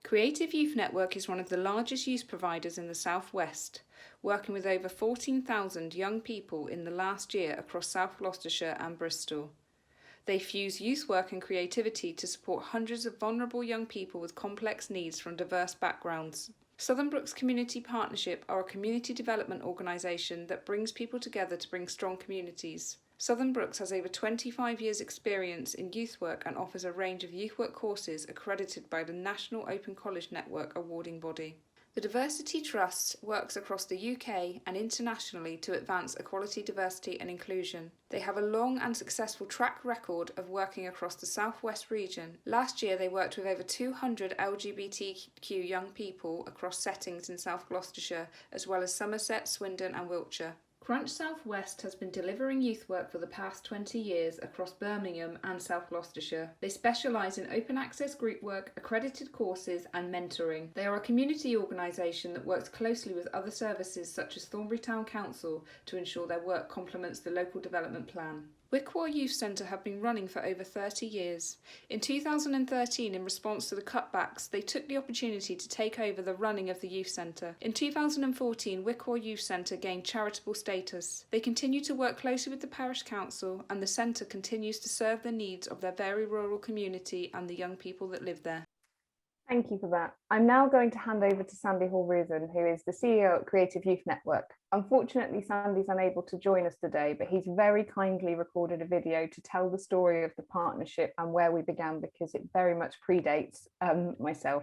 Creative Youth Network is one of the largest youth providers in the South West, working with over 14,000 young people in the last year across South Gloucestershire and Bristol. They fuse youth work and creativity to support hundreds of vulnerable young people with complex needs from diverse backgrounds. Southern Brooks Community Partnership are a community development organisation that brings people together to bring strong communities. Southern Brooks has over 25 years' experience in youth work and offers a range of youth work courses accredited by the National Open College Network awarding body. The Diversity Trust works across the UK and internationally to advance equality, diversity and inclusion. They have a long and successful track record of working across the South West region. Last year they worked with over 200 LGBTQ young people across settings in South Gloucestershire, as well as Somerset, Swindon and Wiltshire. Crunch South West has been delivering youth work for the past 20 years across Birmingham and South Gloucestershire. They specialise in open access group work, accredited courses and mentoring. They are a community organisation that works closely with other services such as Thornbury Town Council to ensure their work complements the local development plan. Wickwa Youth Centre have been running for over 30 years. In 2013, in response to the cutbacks, they took the opportunity to take over the running of the youth centre. In 2014, Wickwa Youth Centre gained charitable status. They continue to work closely with the parish council, and the centre continues to serve the needs of their very rural community and the young people that live there. Thank you for that. I'm now going to hand over to Sandy Hall-Ruthen, who is the CEO at Creative Youth Network. Unfortunately, Sandy's unable to join us today, but he's very kindly recorded a video to tell the story of the partnership and where we began, because it very much predates myself.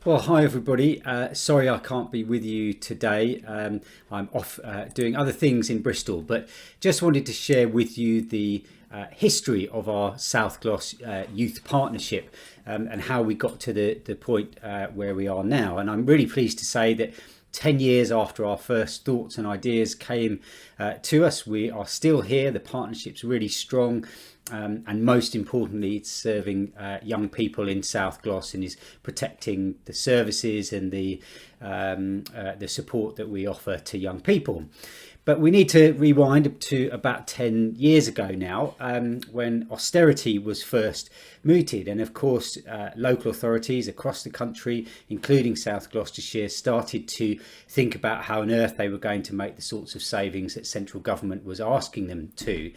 Well, hi everybody. Sorry I can't be with you today. I'm off doing other things in Bristol, but just wanted to share with you the history of our South Gloss Youth Partnership and how we got to the point where we are now. And I'm really pleased to say that 10 years after our first thoughts and ideas came to us, we are still here. The partnership's really strong. And most importantly, it's serving young people in South Gloss and is protecting the services and the support that we offer to young people. But we need to rewind to about 10 years ago now, when austerity was first mooted. And of course, local authorities across the country, including South Gloucestershire, started to think about how on earth they were going to make the sorts of savings that central government was asking them to.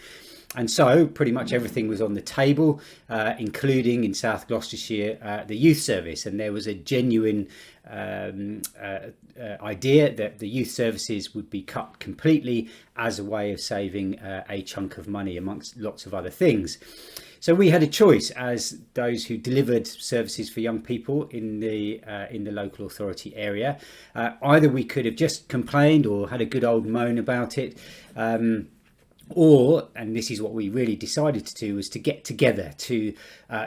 And so pretty much everything was on the table, including in South Gloucestershire, the youth service. And there was a genuine idea that the youth services would be cut completely as a way of saving a chunk of money, amongst lots of other things. So we had a choice as those who delivered services for young people in the local authority area. Either we could have just complained or had a good old moan about it, or, and this is what we really decided to do, was to get together to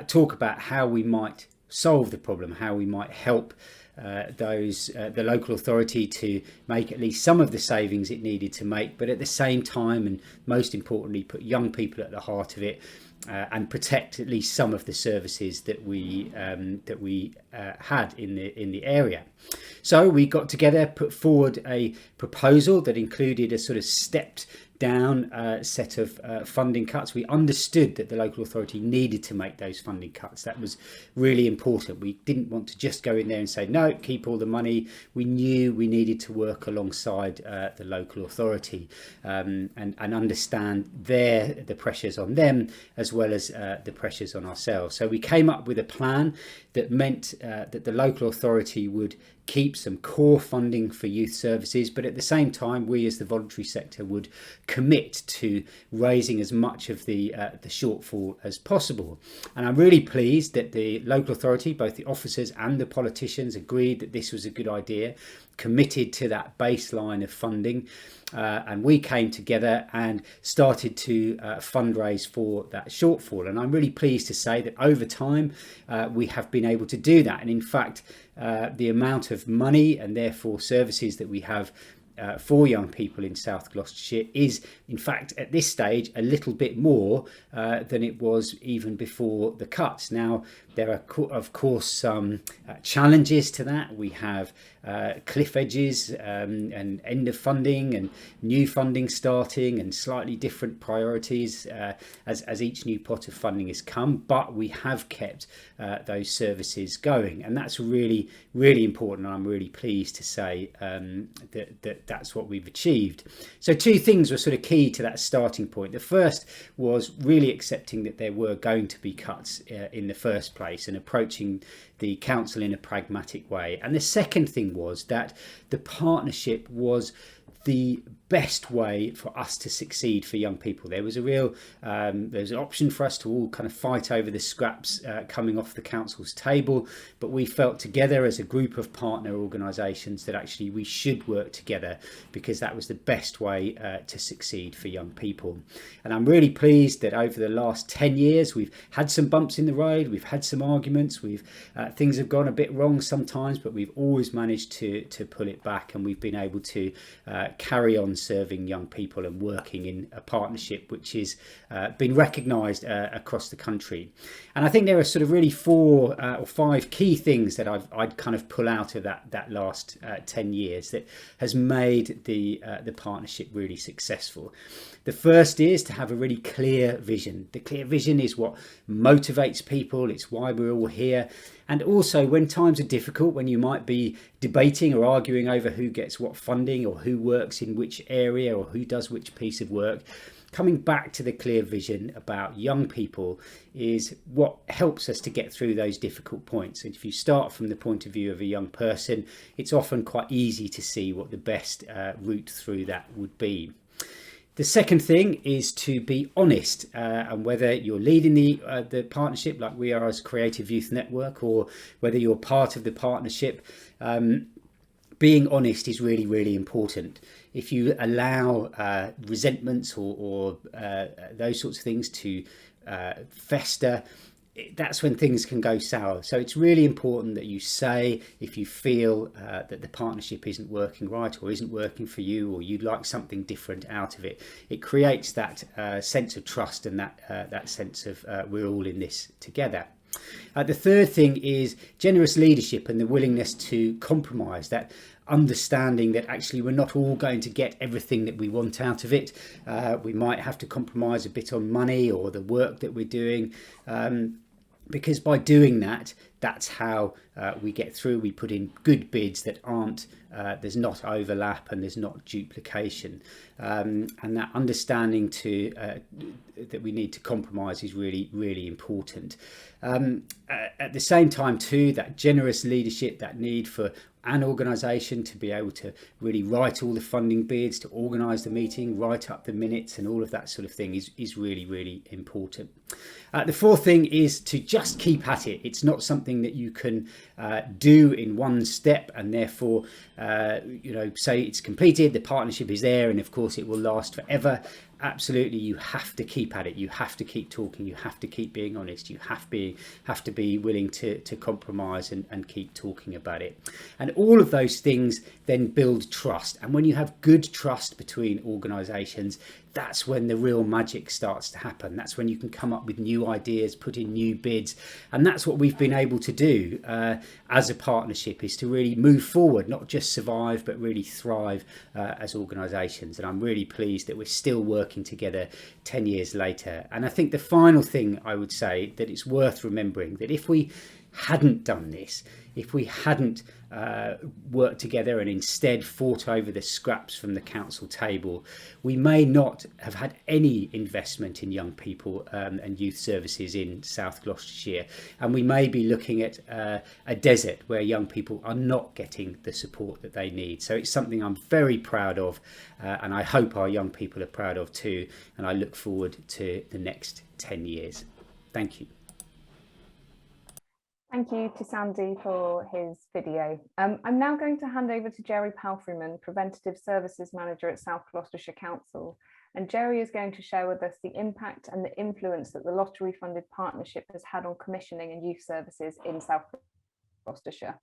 talk about how we might solve the problem, how we might help the local authority to make at least some of the savings it needed to make, but at the same time, and most importantly, put young people at the heart of it, and protect at least some of the services that we had in the area. So we got together, put forward a proposal that included a sort of stepped down set of funding cuts. We understood that the local authority needed to make those funding cuts. That was really important. We didn't want to just go in there and say, no, keep all the money. We knew we needed to work alongside the local authority and understand the pressures on them as well as the pressures on ourselves. So we came up with a plan that meant that the local authority would keep some core funding for youth services, but at the same time we as the voluntary sector would commit to raising as much of the shortfall as possible. And I'm really pleased that the local authority, both the officers and the politicians, agreed that this was a good idea, committed to that baseline of funding, and we came together and started to fundraise for that shortfall. And I'm really pleased to say that over time we have been able to do that. And in fact, the amount of money and therefore services that we have for young people in South Gloucestershire is, in fact, at this stage, a little bit more than it was even before the cuts. Now, there are, of course, some challenges to that. We have cliff edges and end of funding and new funding starting and slightly different priorities as each new pot of funding has come. But we have kept those services going, and that's really, really important. And I'm really pleased to say that's what we've achieved. So two things were sort of key to that starting point. The first was really accepting that there were going to be cuts in the first place and approaching the council in a pragmatic way. And the second thing was that the partnership was the best way for us to succeed for young people. There was a real there's an option for us to all kind of fight over the scraps coming off the council's table, but we felt together as a group of partner organisations that actually we should work together because that was the best way to succeed for young people. And I'm really pleased that over the last 10 years we've had some bumps in the road, we've had some arguments, things have gone a bit wrong sometimes, but we've always managed to pull it back, and we've been able to carry on serving young people and working in a partnership which has been recognised across the country. And I think there are sort of really 4 or 5 key things that I'd kind of pull out of that last 10 years that has made the partnership really successful. The first is to have a really clear vision. The clear vision is what motivates people. It's why we're all here. And also, when times are difficult, when you might be debating or arguing over who gets what funding or who works in which area or who does which piece of work, coming back to the clear vision about young people is what helps us to get through those difficult points. And if you start from the point of view of a young person, it's often quite easy to see what the best route through that would be. The second thing is to be honest, and whether you're leading the partnership like we are as Creative Youth Network, or whether you're part of the partnership, being honest is really, really important. If you allow resentments or those sorts of things to fester, that's when things can go sour. So it's really important that you say if you feel that the partnership isn't working right or isn't working for you, or you'd like something different out of it. It creates that sense of trust and that sense of we're all in this together. The third thing is generous leadership and the willingness to compromise, that understanding that actually we're not all going to get everything that we want out of it. We might have to compromise a bit on money or the work that we're doing. Because by doing that, that's how we get through. We put in good bids that aren't, there's not overlap and there's not duplication. And that understanding that we need to compromise is really, really important. At the same time too, that generous leadership, that need for an organisation to be able to really write all the funding bids, to organise the meeting, write up the minutes and all of that sort of thing is really, really important. The fourth thing is to just keep at it. It's not something that you can do in one step and therefore say it's completed, the partnership is there and of course it will last forever. Absolutely, you have to keep at it. You have to keep talking. You have to keep being honest. You have to be willing to compromise and keep talking about it. And all of those things then build trust. And when you have good trust between organisations, that's when the real magic starts to happen. That's when you can come up with new ideas, put in new bids. And that's what we've been able to do as a partnership, is to really move forward, not just survive, but really thrive as organisations. And I'm really pleased that we're still working together 10 years later. And I think the final thing I would say that it's worth remembering, that if we hadn't done this, if we hadn't worked together and instead fought over the scraps from the council table, we may not have had any investment in young people and youth services in South Gloucestershire, and we may be looking at a desert where young people are not getting the support that they need. So it's something I'm very proud of, and I hope our young people are proud of too, and I look forward to the next 10 years. Thank you. Thank you to Sandy for his video. I'm now going to hand over to Jerry Palfreyman, Preventative Services Manager at South Gloucestershire Council. And Jerry is going to share with us the impact and the influence that the lottery funded partnership has had on commissioning and youth services in South Gloucestershire.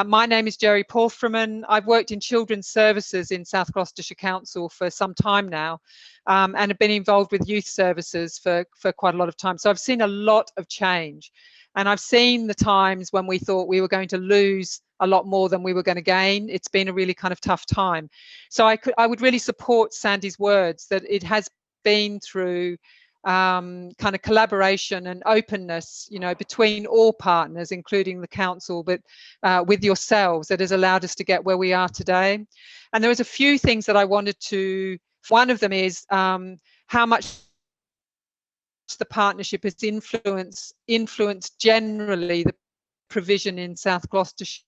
My name is Jerry Porthraman. I've worked in children's services in South Gloucestershire Council for some time now, and have been involved with youth services for quite a lot of time. So I've seen a lot of change, and I've seen the times when we thought we were going to lose a lot more than we were going to gain. It's been a really kind of tough time. So I would really support Sandy's words that it has been through kind of collaboration and openness, you know, between all partners, including the council, but with yourselves, that has allowed us to get where we are today. And there was a few things that I wanted to, one of them is how much the partnership has influenced generally the provision in South Gloucestershire.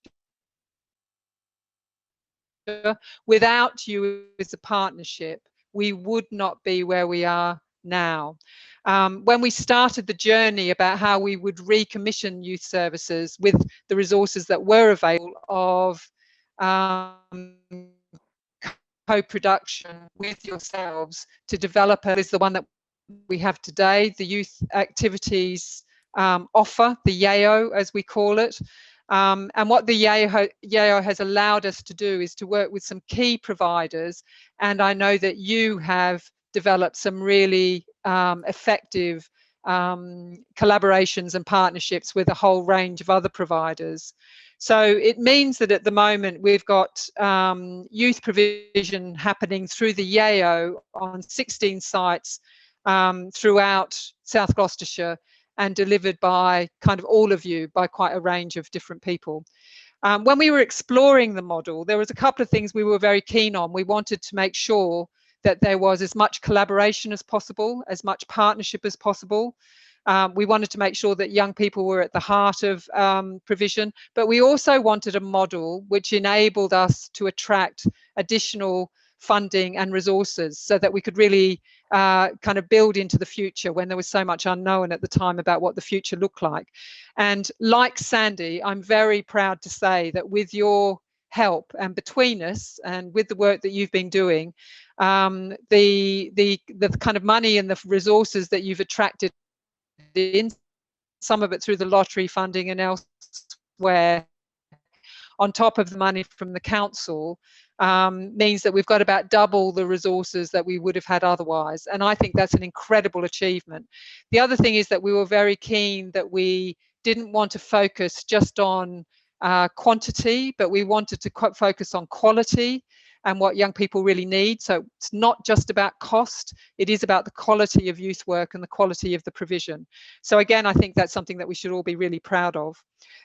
Without you as a partnership, we would not be where we are now. When we started the journey about how we would recommission youth services with the resources that were available of co-production with yourselves to develop is the one that we have today, the youth activities offer, the YAO as we call it. And what the YAO has allowed us to do is to work with some key providers, and I know that you have developed some really effective collaborations and partnerships with a whole range of other providers. So it means that at the moment we've got youth provision happening through the YAO on 16 sites throughout South Gloucestershire, and delivered by kind of all of you, by quite a range of different people. When we were exploring the model, there was a couple of things we were very keen on. We wanted to make sure that there was as much collaboration as possible, as much partnership as possible. We wanted to make sure that young people were at the heart of provision, but we also wanted a model which enabled us to attract additional funding and resources so that we could really kind of build into the future when there was so much unknown at the time about what the future looked like. And like Sandy, I'm very proud to say that with your help and between us and with the work that you've been doing, the kind of money and the resources that you've attracted in, some of it through the lottery funding and elsewhere, on top of the money from the council, means that we've got about double the resources that we would have had otherwise. And I think that's an incredible achievement. The other thing is that we were very keen that we didn't want to focus just on quantity, but we wanted to focus on quality and what young people really need. So it's not just about cost, it is about the quality of youth work and the quality of the provision. So again, I think that's something that we should all be really proud of.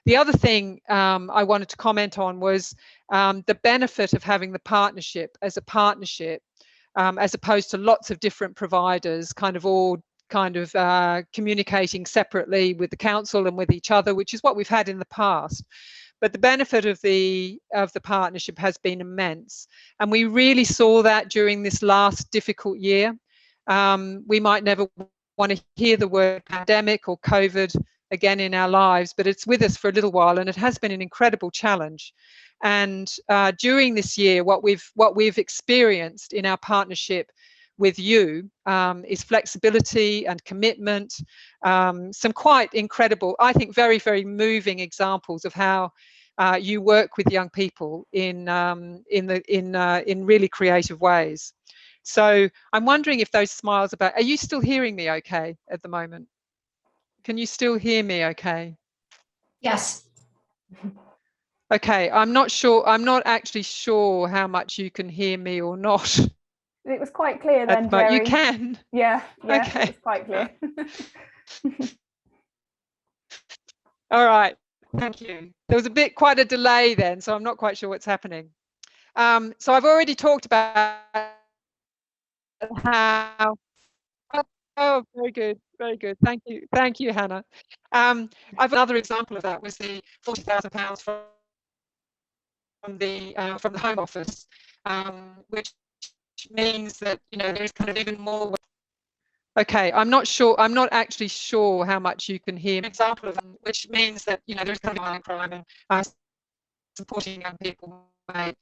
The other thing I wanted to comment on was the benefit of having the partnership as a partnership, as opposed to lots of different providers kind of all communicating separately with the council and with each other, which is what we've had in the past. But the benefit of the partnership has been immense, and we really saw that during this last difficult year. We might never want to hear the word pandemic or COVID again in our lives, but it's with us for a little while, and it has been an incredible challenge. And during this year, what we've experienced in our partnership with you is flexibility and commitment, some quite incredible, I think very, very moving examples of how you work with young people in really creative ways. So I'm wondering if those smiles are you still hearing me okay at the moment? Can you still hear me okay? Yes. Okay, I'm not actually sure how much you can hear me or not. It was quite clear then, But Jerry. you can. Yeah, Okay. It was quite clear. All right, thank you. There was quite a delay then, so I'm not quite sure what's happening. So I've already talked about how. Oh, very good, very good. Thank you, Hannah. I've another example of that was the £40,000 from the Home Office, which means that there's kind of even more. Okay, I'm not actually sure how much you can hear. An example of which means that there's kind of violent crime and supporting young people make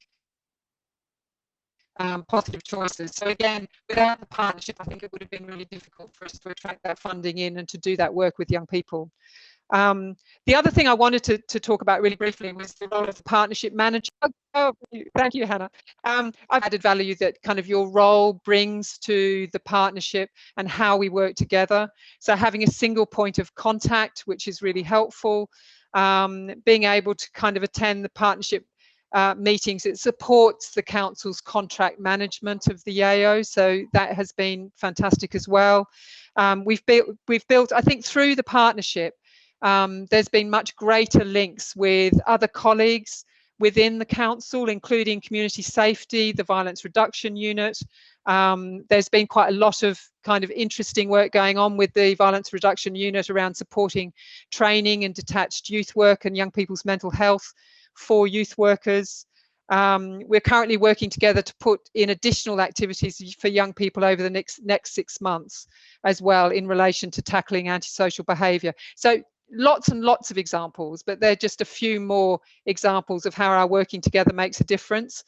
positive choices. So again, without the partnership, I think it would have been really difficult for us to attract that funding in and to do that work with young people. The other thing I wanted to talk about really briefly was the role of the partnership manager. Oh, thank you, Hannah. I've added value that kind of your role brings to the partnership and how we work together. So having a single point of contact, which is really helpful. Being able to kind of attend the partnership meetings, it supports the council's contract management of the YAO, so that has been fantastic as well. We've built, I think, through the partnership, there's been much greater links with other colleagues within the council, including community safety, the violence reduction unit. There's been quite a lot of kind of interesting work going on with the violence reduction unit around supporting training in detached youth work and young people's mental health for youth workers. We're currently working together to put in additional activities for young people over the next 6 months as well in relation to tackling antisocial behaviour. So lots and lots of examples, but they're just a few more examples of how our working together makes a difference.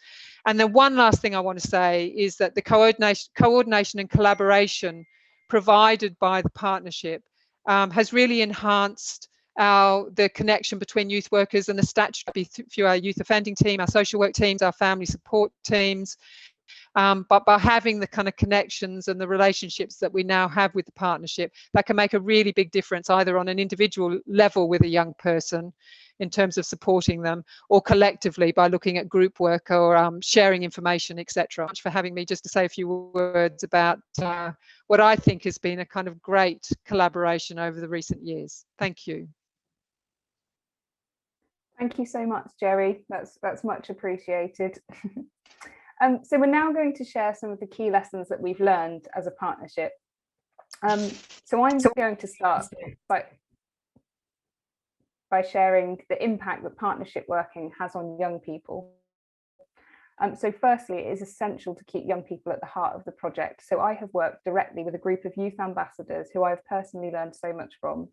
And then one last thing I want to say is that the coordination and collaboration provided by the partnership has really enhanced the connection between youth workers and the statutory through our youth offending team, our social work teams, our family support teams. But by having the kind of connections and the relationships that we now have with the partnership, that can make a really big difference, either on an individual level with a young person in terms of supporting them, or collectively by looking at group work or sharing information, etc. Much for having me just to say a few words about what I think has been a kind of great collaboration over the recent years. Thank you. Thank you so much, Jerry. That's much appreciated. So we're now going to share some of the key lessons that we've learned as a partnership. So I'm going to start by sharing the impact that partnership working has on young people. So firstly, it is essential to keep young people at the heart of the project. So I have worked directly with a group of youth ambassadors who I've personally learned so much from.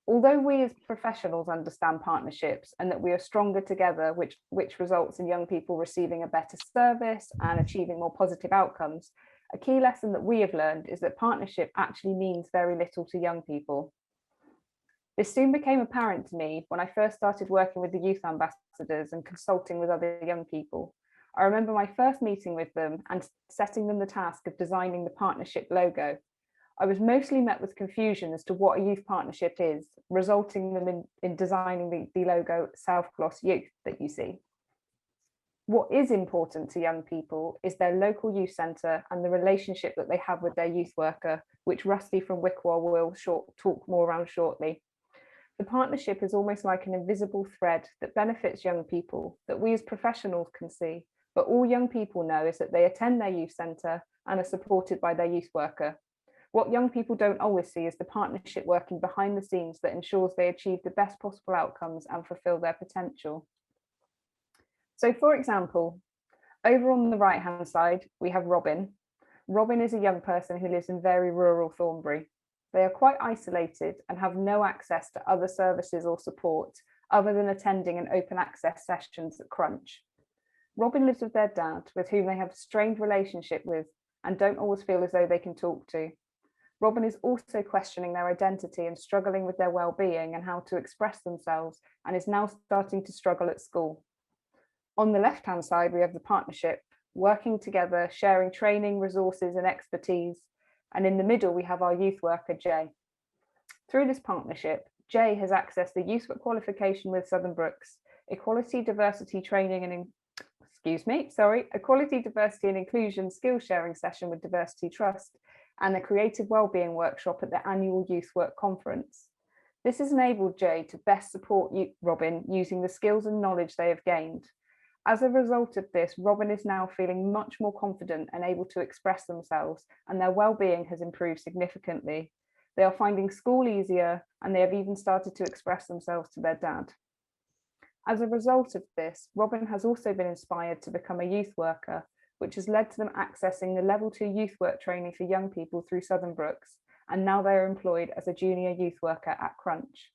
Although we as professionals understand partnerships and that we are stronger together, which results in young people receiving a better service and achieving more positive outcomes, a key lesson that we have learned is that partnership actually means very little to young people. This soon became apparent to me when I first started working with the youth ambassadors and consulting with other young people. I remember my first meeting with them and setting them the task of designing the partnership logo. I was mostly met with confusion as to what a youth partnership is, resulting them in designing the logo South Glos Youth that you see. What is important to young people is their local youth centre and the relationship that they have with their youth worker, which Rusty from Wickwar will talk more around shortly. The partnership is almost like an invisible thread that benefits young people that we as professionals can see, but all young people know is that they attend their youth centre and are supported by their youth worker. What young people don't always see is the partnership working behind the scenes that ensures they achieve the best possible outcomes and fulfill their potential. So for example, over on the right-hand side, we have Robin. Robin is a young person who lives in very rural Thornbury. They are quite isolated and have no access to other services or support other than attending an open access sessions at Crunch. Robin lives with their dad, with whom they have a strained relationship with and don't always feel as though they can talk to. Robin is also questioning their identity and struggling with their well-being and how to express themselves, and is now starting to struggle at school. On the left-hand side, we have the partnership, working together, sharing training, resources and expertise. And in the middle, we have our youth worker, Jay. Through this partnership, Jay has accessed the youth work qualification with Southern Brooks, equality, diversity training and equality, diversity and inclusion skills sharing session with Diversity Trust, and the creative wellbeing workshop at the annual youth work conference. This has enabled Jay to best support Robin using the skills and knowledge they have gained. As a result of this, Robin is now feeling much more confident and able to express themselves, and their well-being has improved significantly. They are finding school easier, and they have even started to express themselves to their dad. As a result of this, Robin has also been inspired to become a youth worker, which has led to them accessing the level 2 youth work training for young people through Southern Brooks, and now they are employed as a junior youth worker at Crunch.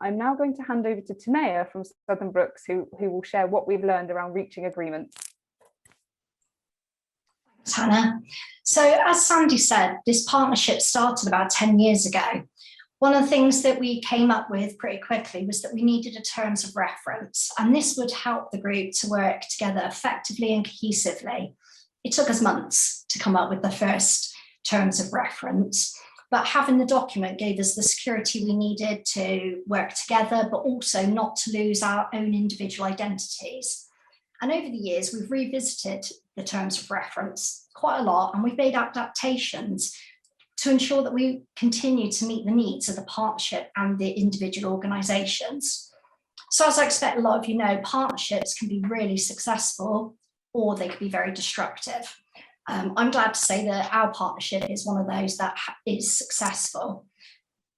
I'm now going to hand over to Tanea from Southern Brooks, who will share what we've learned around reaching agreements. Thanks, Hannah. So as Sandy said, this partnership started about 10 years ago. One of the things that we came up with pretty quickly was that we needed a terms of reference, and this would help the group to work together effectively and cohesively. It took us months to come up with the first terms of reference, but having the document gave us the security we needed to work together, but also not to lose our own individual identities. And over the years, we've revisited the terms of reference quite a lot, and we've made adaptations to ensure that we continue to meet the needs of the partnership and the individual organisations. So as I expect a lot of you know, partnerships can be really successful or they can be very destructive. I'm glad to say that our partnership is one of those that is successful.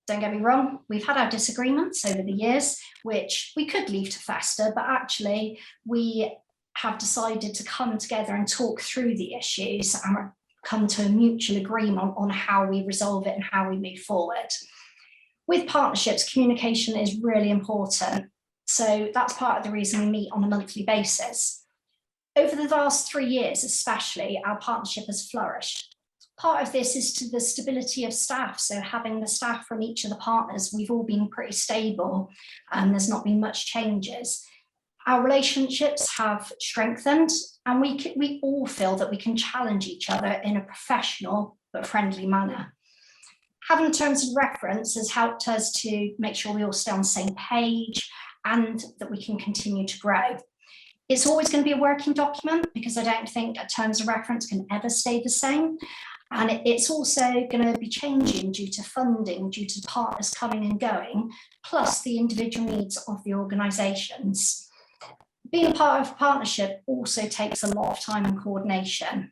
Don't get me wrong, we've had our disagreements over the years, which we could leave to fester, but actually we have decided to come together and talk through the issues and come to a mutual agreement on how we resolve it and how we move forward. With partnerships, communication is really important. So that's part of the reason we meet on a monthly basis. Over the last 3 years, especially, our partnership has flourished. Part of this is to the stability of staff. So having the staff from each of the partners, we've all been pretty stable and there's not been much changes. Our relationships have strengthened, and we all feel that we can challenge each other in a professional but friendly manner. Having the terms of reference has helped us to make sure we all stay on the same page and that we can continue to grow. It's always going to be a working document because I don't think terms of reference can ever stay the same. And it's also going to be changing due to funding, due to partners coming and going, plus the individual needs of the organisations. Being a part of a partnership also takes a lot of time and coordination.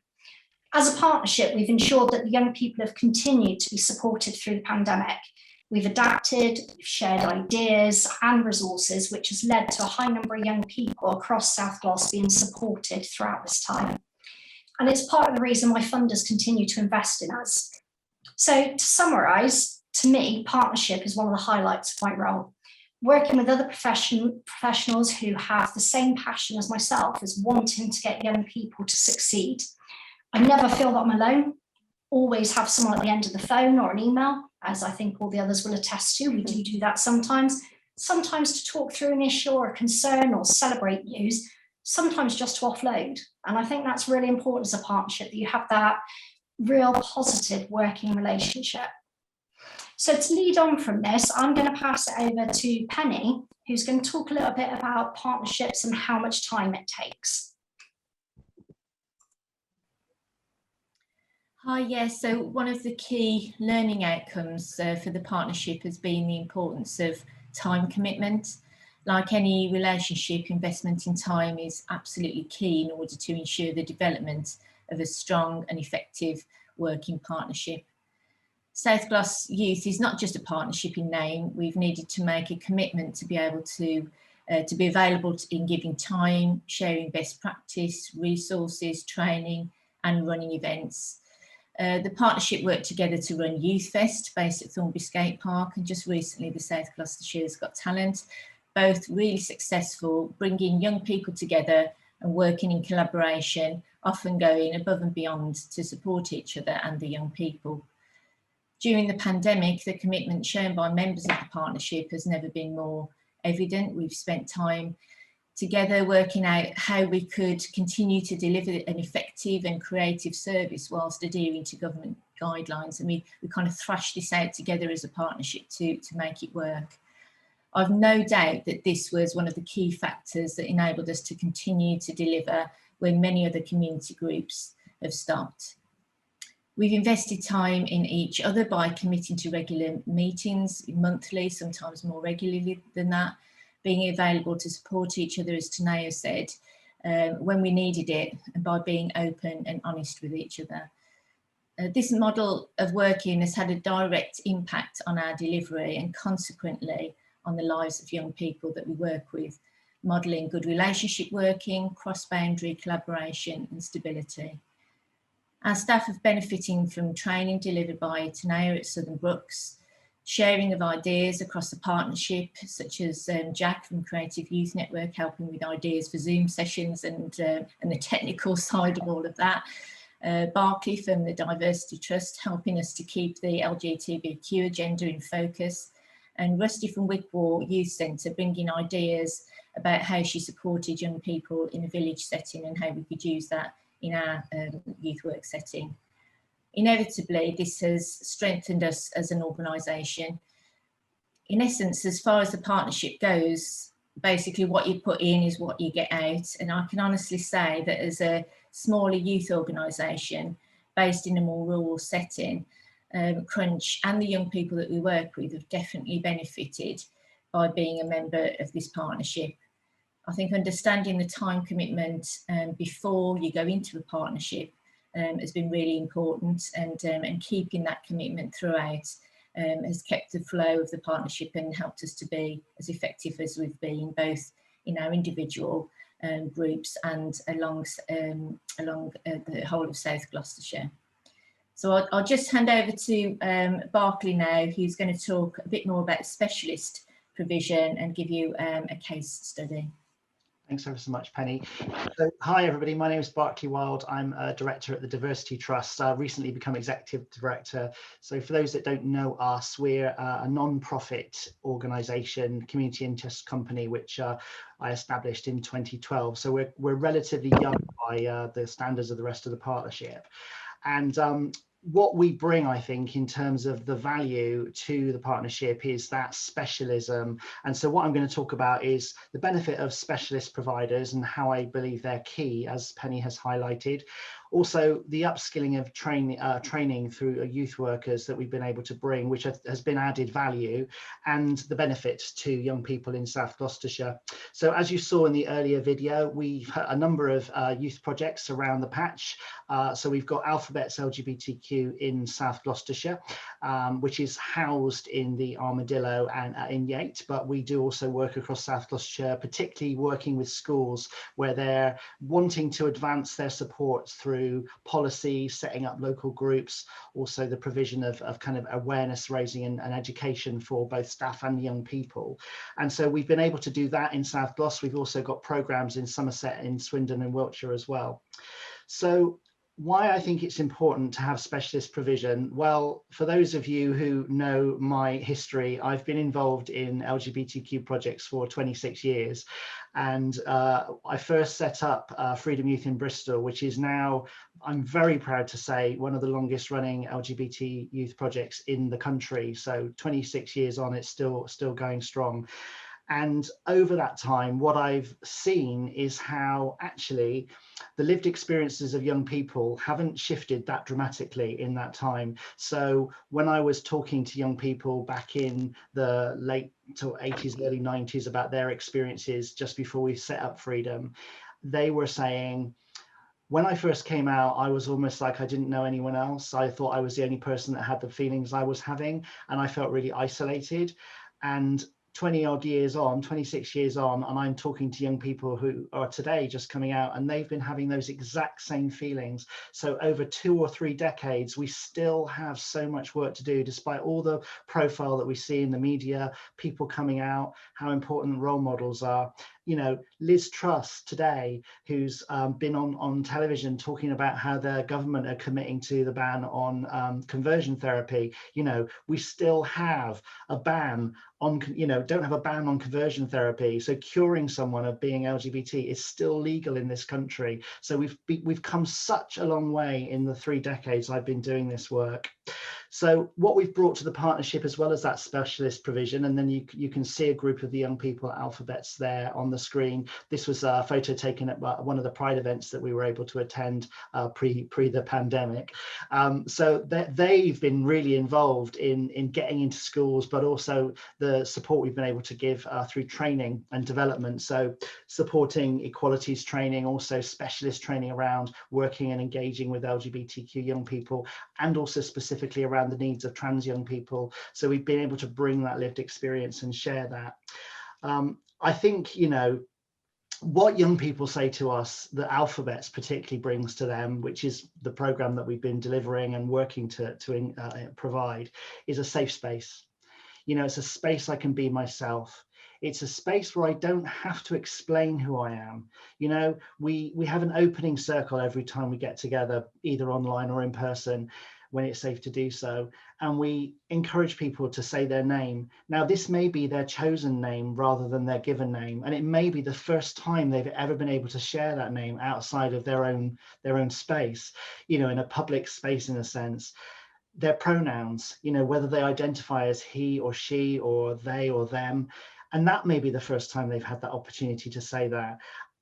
As a partnership, we've ensured that the young people have continued to be supported through the pandemic. We've adapted, we've shared ideas and resources, which has led to a high number of young people across South Glos being supported throughout this time. And it's part of the reason why funders continue to invest in us. So to summarise, to me, partnership is one of the highlights of my role. Working with other professionals who have the same passion as myself as wanting to get young people to succeed. I never feel that I'm alone, always have someone at the end of the phone or an email, as I think all the others will attest to. We do that sometimes to talk through an issue or a concern or celebrate news, sometimes just to offload. And I think that's really important as a partnership, that you have that real positive working relationship. So to lead on from this, I'm going to pass it over to Penny, who's going to talk a little bit about partnerships and how much time it takes. Hi, yes. So one of the key learning outcomes for the partnership has been the importance of time commitment. Like any relationship, investment in time is absolutely key in order to ensure the development of a strong and effective working partnership. South Glos Youth is not just a partnership in name. We've needed to make a commitment to be able to be available in giving time, sharing best practice, resources, training and running events. The partnership worked together to run Youth Fest based at Thornbury Skate Park, and just recently the South Gloucestershire's Got Talent, both really successful, bringing young people together and working in collaboration, often going above and beyond to support each other and the young people. During the pandemic, the commitment shown by members of the partnership has never been more evident. We've spent time together working out how we could continue to deliver an effective and creative service whilst adhering to government guidelines. And we kind of thrashed this out together as a partnership to make it work. I've no doubt that this was one of the key factors that enabled us to continue to deliver when many other community groups have stopped. We've invested time in each other by committing to regular meetings, monthly, sometimes more regularly than that, being available to support each other, as Taneo said, when we needed it, and by being open and honest with each other. This model of working has had a direct impact on our delivery and consequently on the lives of young people that we work with, modelling good relationship working, cross-boundary collaboration and stability. Our staff are benefiting from training delivered by Taneo at Southern Brooks, sharing of ideas across the partnership, such as Jack from Creative Youth Network helping with ideas for Zoom sessions and the technical side of all of that. Barclay from the Diversity Trust, helping us to keep the LGBTQ agenda in focus, and Rusty from Wigwall Youth Centre, bringing ideas about how she supported young people in a village setting and how we could use that in our youth work setting. Inevitably, this has strengthened us as an organisation. In essence, as far as the partnership goes, basically what you put in is what you get out. And I can honestly say that as a smaller youth organisation based in a more rural setting, Crunch and the young people that we work with have definitely benefited by being a member of this partnership. I think understanding the time commitment before you go into the partnership has been really important, and keeping that commitment throughout has kept the flow of the partnership and helped us to be as effective as we've been, both in our individual groups and along the whole of South Gloucestershire. So I'll just hand over to Barclay now, who's going to talk a bit more about specialist provision and give you a case study. Thanks ever so much, Penny. So, hi everybody, my name is Barclay Wild. I'm a director at the Diversity Trust. I've recently become executive director. So for those that don't know us, we're a non-profit organisation, community interest company, which I established in 2012. So we're relatively young by the standards of the rest of the partnership. And what we bring, I think, in terms of the value to the partnership is that specialism. And so what I'm going to talk about is the benefit of specialist providers and how I believe they're key, as Penny has highlighted. Also, the upskilling of training through youth workers that we've been able to bring, which has been added value, and the benefits to young people in South Gloucestershire. So as you saw in the earlier video, we've had a number of youth projects around the patch. So we've got Alphabets LGBTQ in South Gloucestershire, which is housed in the Armadillo and in Yate, but we do also work across South Gloucestershire, particularly working with schools where they're wanting to advance their support through policy, setting up local groups, also the provision of kind of awareness raising and education for both staff and young people. And so we've been able to do that in South Glos. We've also got programs in Somerset, in Swindon and Wiltshire as well. So why I think it's important to have specialist provision? Well, for those of you who know my history, I've been involved in LGBTQ projects for 26 years. And I first set up Freedom Youth in Bristol, which is now, I'm very proud to say, one of the longest running LGBT youth projects in the country. So 26 years on, it's still going strong. And over that time, what I've seen is how actually the lived experiences of young people haven't shifted that dramatically in that time. So when I was talking to young people back in the late 80s, early 90s about their experiences just before we set up Freedom, they were saying, when I first came out, I was almost like I didn't know anyone else. I thought I was the only person that had the feelings I was having, and I felt really isolated. And 20 odd years on, 26 years on, and I'm talking to young people who are today just coming out, and they've been having those exact same feelings. So over 2 or 3 decades, we still have so much work to do, despite all the profile that we see in the media, people coming out, how important role models are. You know, Liz Truss today, who's been on television talking about how the government are committing to the ban on conversion therapy. You know, we still have a ban on, don't have a ban on conversion therapy. So curing someone of being LGBT is still legal in this country. So we've come such a long way in the 3 decades I've been doing this work. So what we've brought to the partnership, as well as that specialist provision, and then you can see a group of the young people at Alphabets there on the screen. This was a photo taken at one of the Pride events that we were able to attend pre the pandemic. So they've been really involved in getting into schools, but also the support we've been able to give through training and development. So supporting equalities training, also specialist training around working and engaging with LGBTQ young people, and also specifically around the needs of trans young people. So we've been able to bring that lived experience and share that. I think, what young people say to us that Alphabets particularly brings to them, which is the program that we've been delivering and working to provide, is a safe space. It's a space I can be myself. It's a space where I don't have to explain who I am. You know, we have an opening circle every time we get together, either online or in person, when it's safe to do so. And we encourage people to say their name. Now, this may be their chosen name rather than their given name. And it may be the first time they've ever been able to share that name outside of their own space, you know, in a public space, in a sense. Their pronouns, you know, whether they identify as he or she or they or them. And that may be the first time they've had that opportunity to say that.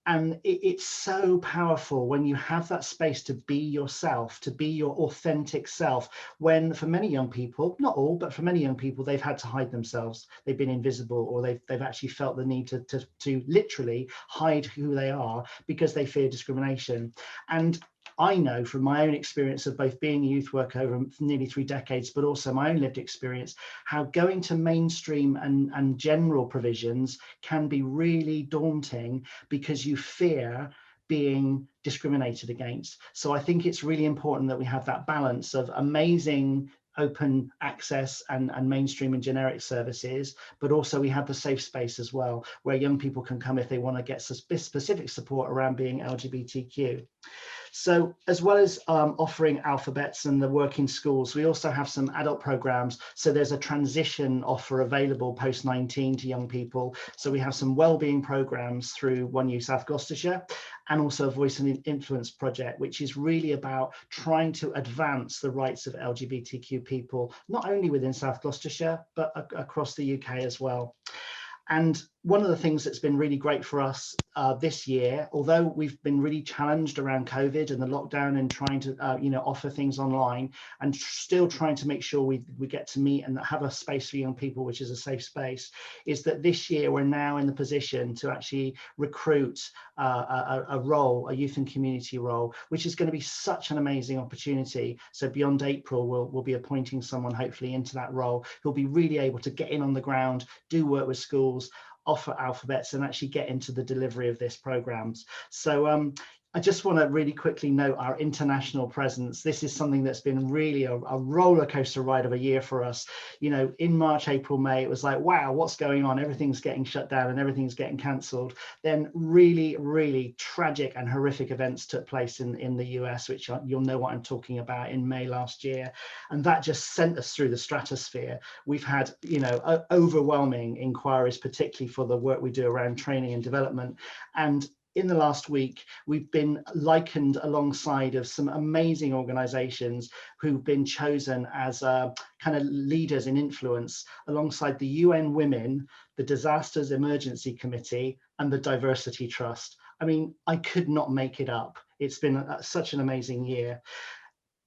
And it's so powerful when you have that space to be yourself, to be your authentic self, when for many young people, not all, but for many young people, they've had to hide themselves. They've been invisible, or they've actually felt the need to literally hide who they are because they fear discrimination. And I know from my own experience of both being a youth worker over nearly 3 decades, but also my own lived experience, how going to mainstream and general provisions can be really daunting because you fear being discriminated against. So I think it's really important that we have that balance of amazing open access and mainstream and generic services, but also we have the safe space as well, where young people can come if they want to get specific support around being LGBTQ. So as well as offering alphabets and the work in schools, we also have some adult programs. So there's a transition offer available post-19 to young people. So we have some wellbeing programs through One U South Gloucestershire, and also a Voice and Influence project, which is really about trying to advance the rights of LGBTQ people, not only within South Gloucestershire, but across the UK as well. And one of the things that's been really great for us this year, although we've been really challenged around COVID and the lockdown and trying to, offer things online and still trying to make sure we get to meet and have a space for young people, which is a safe space, is that this year we're now in the position to actually recruit a role, a youth and community role, which is going to be such an amazing opportunity. So beyond April, we'll be appointing someone hopefully into that role who'll be really able to get in on the ground, do work with schools, offer alphabets, and actually get into the delivery of this programs. So I just want to really quickly note our international presence. This is something that's been really a roller coaster ride of a year for us. You know, in March, April, May, it was like, wow, what's going on? Everything's getting shut down and everything's getting cancelled. Then really, really tragic and horrific events took place in the US, which you'll know what I'm talking about, in May last year. And that just sent us through the stratosphere. We've had, overwhelming inquiries, particularly for the work we do around training and development. And in the last week, we've been likened alongside of some amazing organizations who've been chosen as kind of leaders in influence, alongside the UN Women, the Disasters Emergency Committee, and the Diversity Trust. I mean, I could not make it up. It's been such an amazing year.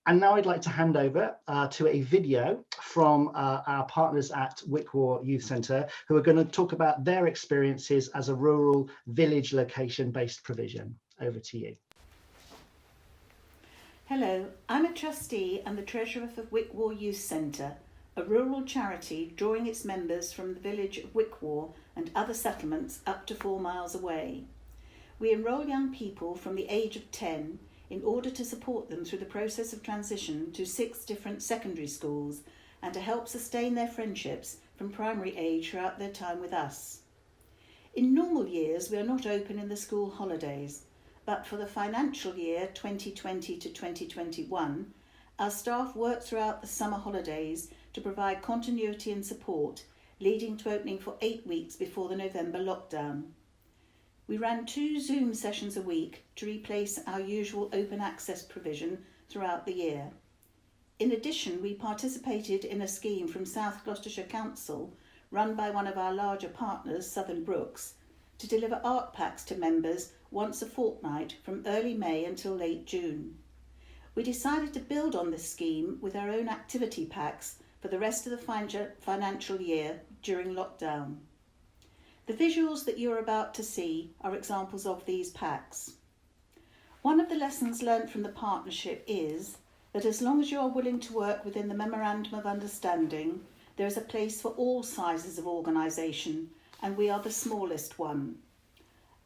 And now I'd like to hand over to a video from our partners at Wickwar Youth Centre, who are going to talk about their experiences as a rural village location-based provision. Over to you. Hello, I'm a trustee and the treasurer for Wickwar Youth Centre, a rural charity drawing its members from the village of Wickwar and other settlements up to 4 miles away. We enrol young people from the age of 10 in order to support them through the process of transition to 6 different secondary schools and to help sustain their friendships from primary age throughout their time with us. In normal years, we are not open in the school holidays, but for the financial year 2020 to 2021, our staff work throughout the summer holidays to provide continuity and support, leading to opening for 8 weeks before the November lockdown. We ran 2 Zoom sessions a week to replace our usual open access provision throughout the year. In addition, we participated in a scheme from South Gloucestershire Council, run by one of our larger partners, Southern Brooks, to deliver art packs to members once a fortnight from early May until late June. We decided to build on this scheme with our own activity packs for the rest of the financial year during lockdown. The visuals that you're about to see are examples of these packs. One of the lessons learnt from the partnership is that as long as you are willing to work within the Memorandum of Understanding, there is a place for all sizes of organisation, and we are the smallest one.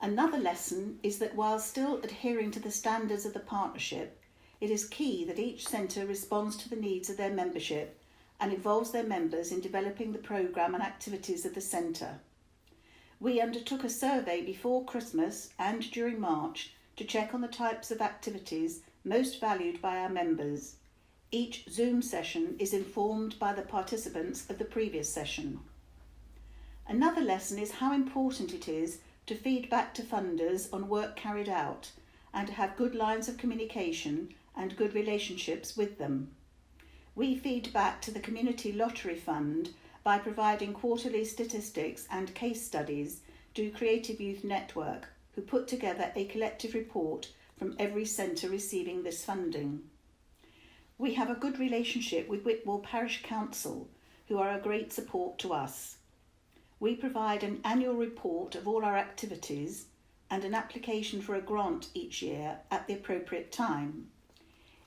Another lesson is that while still adhering to the standards of the partnership, it is key that each centre responds to the needs of their membership and involves their members in developing the programme and activities of the centre. We undertook a survey before Christmas and during March to check on the types of activities most valued by our members. Each Zoom session is informed by the participants of the previous session. Another lesson is how important it is to feed back to funders on work carried out and to have good lines of communication and good relationships with them. We feed back to the Community Lottery Fund by providing quarterly statistics and case studies to Creative Youth Network, who put together a collective report from every centre receiving this funding. We have a good relationship with Whitwall Parish Council, who are a great support to us. We provide an annual report of all our activities and an application for a grant each year at the appropriate time.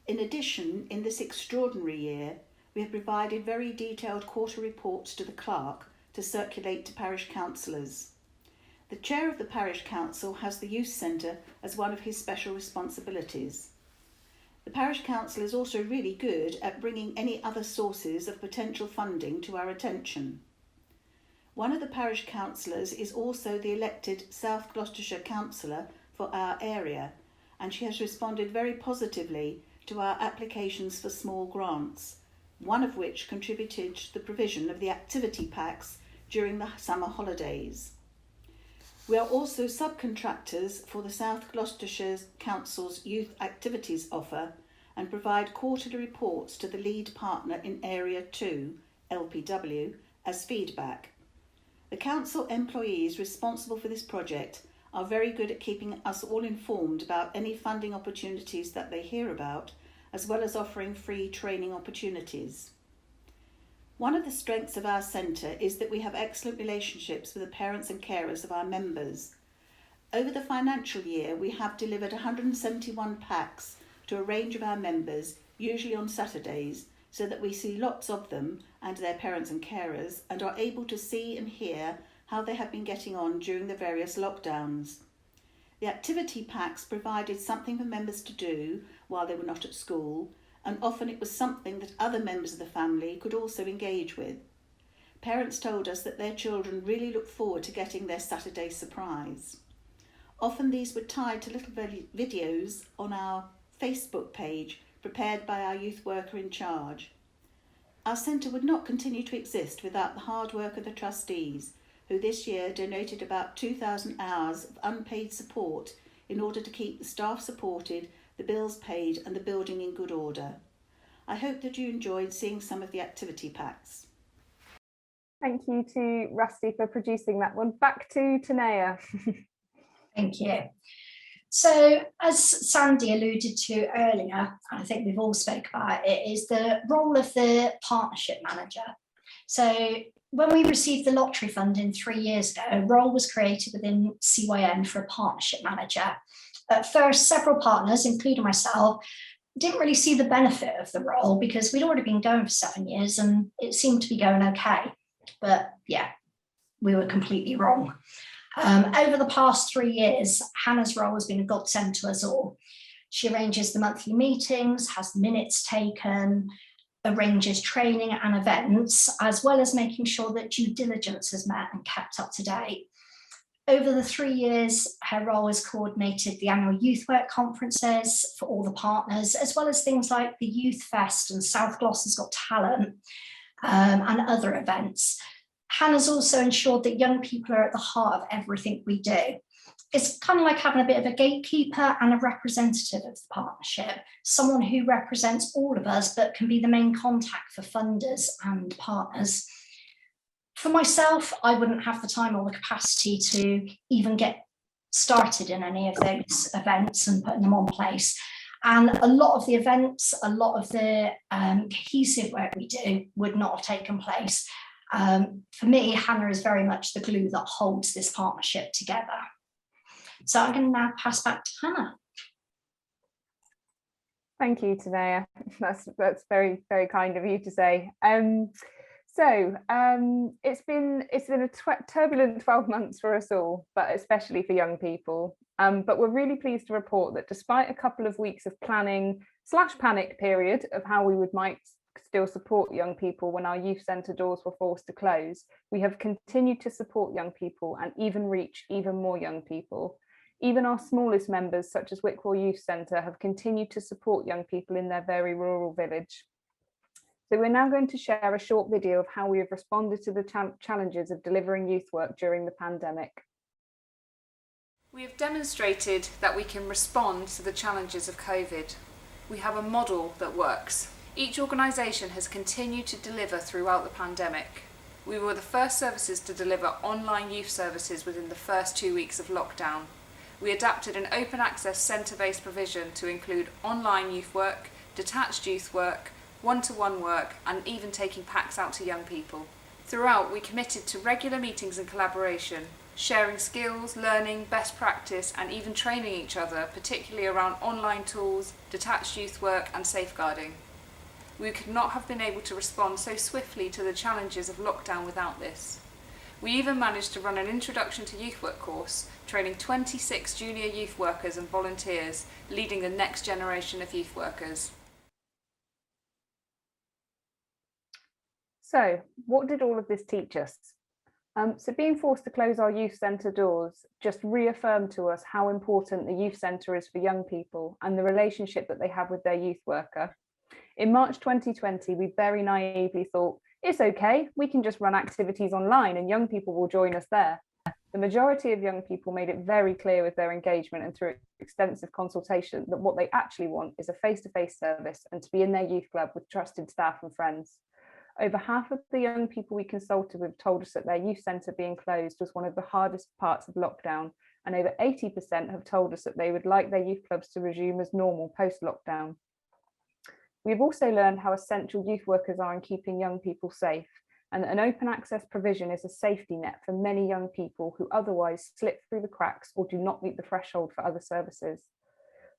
In addition, in this extraordinary year, we have provided very detailed quarter reports to the clerk to circulate to parish councillors. The chair of the parish council has the youth centre as one of his special responsibilities. The parish council is also really good at bringing any other sources of potential funding to our attention. One of the parish councillors is also the elected South Gloucestershire councillor for our area, and she has responded very positively to our applications for small grants, one of which contributed to the provision of the activity packs during the summer holidays. We are also subcontractors for the South Gloucestershire Council's Youth Activities offer and provide quarterly reports to the lead partner in Area 2, LPW, as feedback. The council employees responsible for this project are very good at keeping us all informed about any funding opportunities that they hear about, as well as offering free training opportunities. One of the strengths of our centre is that we have excellent relationships with the parents and carers of our members. Over the financial year, we have delivered 171 packs to a range of our members, usually on Saturdays, so that we see lots of them and their parents and carers and are able to see and hear how they have been getting on during the various lockdowns. The activity packs provided something for members to do while they were not at school, and often it was something that other members of the family could also engage with. Parents told us that their children really looked forward to getting their Saturday surprise. Often these were tied to little videos on our Facebook page prepared by our youth worker in charge. Our centre would not continue to exist without the hard work of the trustees, who this year donated about 2,000 hours of unpaid support in order to keep the staff supported, the bills paid and the building in good order. I hope that you enjoyed seeing some of the activity packs. Thank you to Rusty for producing that one. Back to Tanea. Thank you. So, as Sandy alluded to earlier, and I think we've all spoke about it, is the role of the partnership manager. So, when we received the lottery funding 3 years ago, a role was created within CYN for a partnership manager. At first, several partners, including myself, didn't really see the benefit of the role because we'd already been going for 7 years and it seemed to be going okay. But yeah, we were completely wrong. Over the past 3 years, Hannah's role has been a godsend to us all. She arranges the monthly meetings, has the minutes taken, arranges training and events, as well as making sure that due diligence is met and kept up to date. Over the 3 years, her role has coordinated the annual Youth Work conferences for all the partners, as well as things like the Youth Fest and South Gloss has Got Talent and other events. Hannah's also ensured that young people are at the heart of everything we do. It's kind of like having a bit of a gatekeeper and a representative of the partnership, someone who represents all of us but can be the main contact for funders and partners. For myself, I wouldn't have the time or the capacity to even get started in any of those events and putting them on place. And a lot of the events, a lot of the cohesive work we do would not have taken place. For me, Hannah is very much the glue that holds this partnership together. So I'm going to now pass back to Hannah. Thank you, Tanea. That's very, very kind of you to say. It's been a turbulent 12 months for us all, but especially for young people. But we're really pleased to report that despite a couple of weeks of planning / panic period of how we might still support young people when our youth centre doors were forced to close, we have continued to support young people and even reach even more young people. Even our smallest members, such as Wickwar Youth Centre, have continued to support young people in their very rural village. So we're now going to share a short video of how we have responded to the challenges of delivering youth work during the pandemic. We have demonstrated that we can respond to the challenges of COVID. We have a model that works. Each organisation has continued to deliver throughout the pandemic. We were the first services to deliver online youth services within the first 2 weeks of lockdown. We adapted an open access centre-based provision to include online youth work, detached youth work, one-to-one work, and even taking packs out to young people. Throughout, we committed to regular meetings and collaboration, sharing skills, learning, best practice, and even training each other, particularly around online tools, detached youth work, and safeguarding. We could not have been able to respond so swiftly to the challenges of lockdown without this. We even managed to run an Introduction to Youth Work course, training 26 junior youth workers and volunteers, leading the next generation of youth workers. So, what did all of this teach us? So being forced to close our youth centre doors just reaffirmed to us how important the youth centre is for young people and the relationship that they have with their youth worker. In March 2020, we very naively thought, it's okay, we can just run activities online and young people will join us there. The majority of young people made it very clear with their engagement and through extensive consultation that what they actually want is a face-to-face service and to be in their youth club with trusted staff and friends. Over half of the young people we consulted with told us that their youth centre being closed was one of the hardest parts of lockdown, and over 80% have told us that they would like their youth clubs to resume as normal post-lockdown. We've also learned how essential youth workers are in keeping young people safe, and that an open access provision is a safety net for many young people who otherwise slip through the cracks or do not meet the threshold for other services.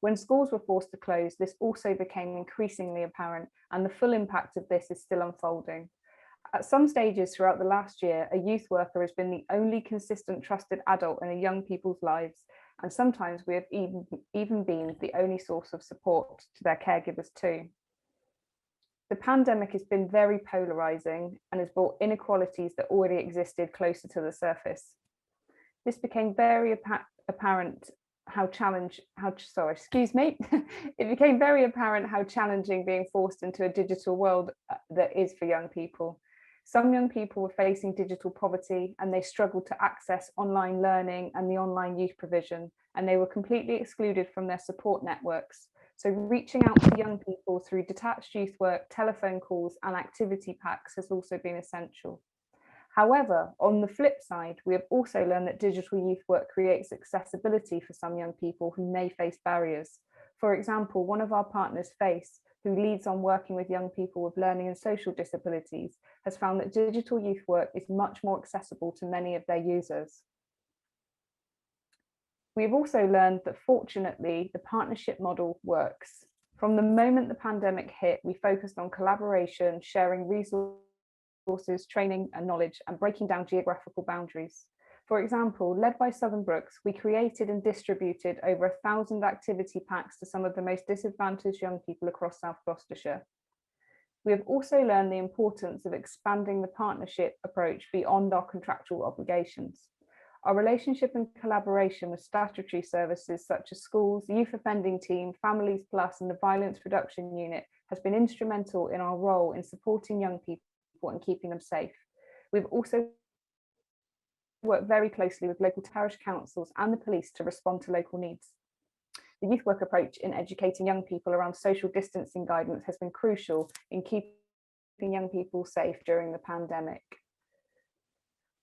When schools were forced to close, this also became increasingly apparent, and the full impact of this is still unfolding. At some stages throughout the last year, a youth worker has been the only consistent trusted adult in a young people's lives, and sometimes we have even been the only source of support to their caregivers too. The pandemic has been very polarising and has brought inequalities that already existed closer to the surface. This became very apparent it became very apparent how challenging being forced into a digital world that is for young people. Some young people were facing digital poverty and they struggled to access online learning and the online youth provision, and they were completely excluded from their support networks. So reaching out to young people through detached youth work, telephone calls and activity packs has also been essential. However, on the flip side, we have also learned that digital youth work creates accessibility for some young people who may face barriers. For example, one of our partners, Face, who leads on working with young people with learning and social disabilities, has found that digital youth work is much more accessible to many of their users. We've also learned that fortunately, the partnership model works. From the moment the pandemic hit, we focused on collaboration, sharing resources, training and knowledge, and breaking down geographical boundaries. For example, led by Southern Brooks, we created and distributed over 1,000 activity packs to some of the most disadvantaged young people across South Gloucestershire. We have also learned the importance of expanding the partnership approach beyond our contractual obligations. Our relationship and collaboration with statutory services such as schools, the youth offending team, Families Plus and the Violence Reduction Unit has been instrumental in our role in supporting young people and keeping them safe. We've also worked very closely with local parish councils and the police to respond to local needs. The youth work approach in educating young people around social distancing guidance has been crucial in keeping young people safe during the pandemic.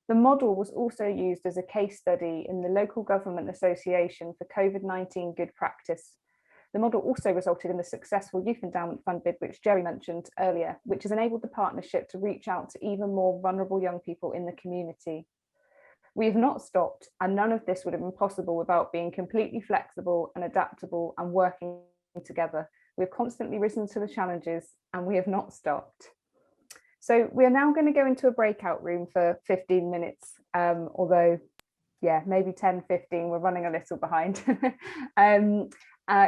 The model was also used as a case study in the Local Government Association for COVID-19 Good Practice. The model also resulted in the successful Youth Endowment Fund bid, which Jerry mentioned earlier, which has enabled the partnership to reach out to even more vulnerable young people in the community. We have not stopped, and none of this would have been possible without being completely flexible and adaptable and working together. We have constantly risen to the challenges and we have not stopped. So we are now going to go into a breakout room for 15 minutes, although, yeah, maybe 10, 15, we're running a little behind.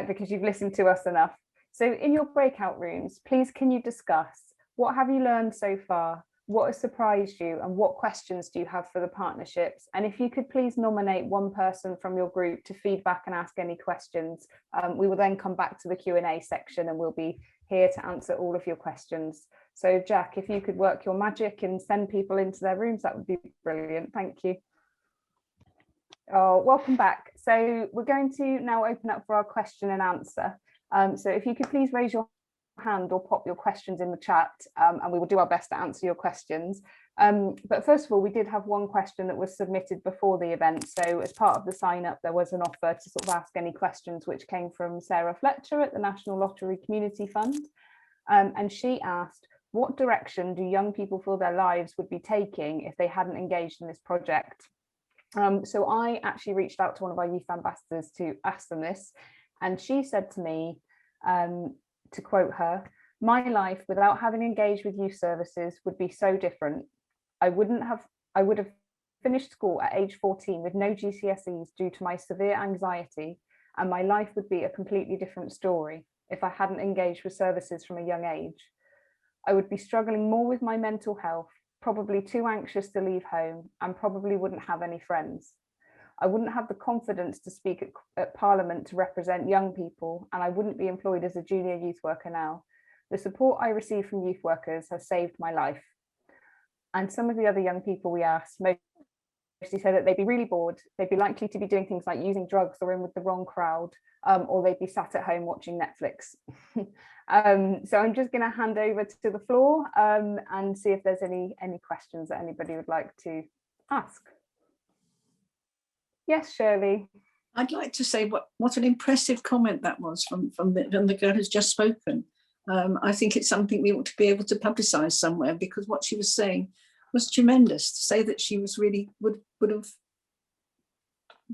Because you've listened to us enough. So in your breakout rooms, please can you discuss What have you learned so far? What has surprised you, and what questions do you have for the partnerships? And if you could please nominate one person from your group to feedback and ask any questions, we will then come back to the Q&A section and we'll be here to answer all of your questions. So Jack, if you could work your magic and send people into their rooms, that would be brilliant. Thank you. Oh, welcome back. So we're going to now open up for our question and answer. So if you could please raise your hand or pop your questions in the chat, and we will do our best to answer your questions. But first of all, we did have one question that was submitted before the event. So as part of the sign up, there was an offer to sort of ask any questions, which came from Sarah Fletcher at the National Lottery Community Fund. And she asked, what direction do young people feel their lives would be taking if they hadn't engaged in this project? So I actually reached out to one of our youth ambassadors to ask them this, and she said to me, to quote her, "My life without having engaged with youth services would be so different. I would have finished school at age 14 with no GCSEs due to my severe anxiety, and my life would be a completely different story if I hadn't engaged with services from a young age. I would be struggling more with my mental health, probably too anxious to leave home, and probably wouldn't have any friends. I wouldn't have the confidence to speak at Parliament to represent young people, and I wouldn't be employed as a junior youth worker now. The support I receive from youth workers has saved my life." And some of the other young people we asked mostly said that they'd be really bored, they'd be likely to be doing things like using drugs or in with the wrong crowd, or they'd be sat at home watching Netflix. So I'm just going to hand over to the floor and see if there's any questions that anybody would like to ask. Yes, Shirley. I'd like to say what an impressive comment that was from the girl who's just spoken. I think it's something we ought to be able to publicise somewhere, because what she was saying was tremendous. To say that she was really would have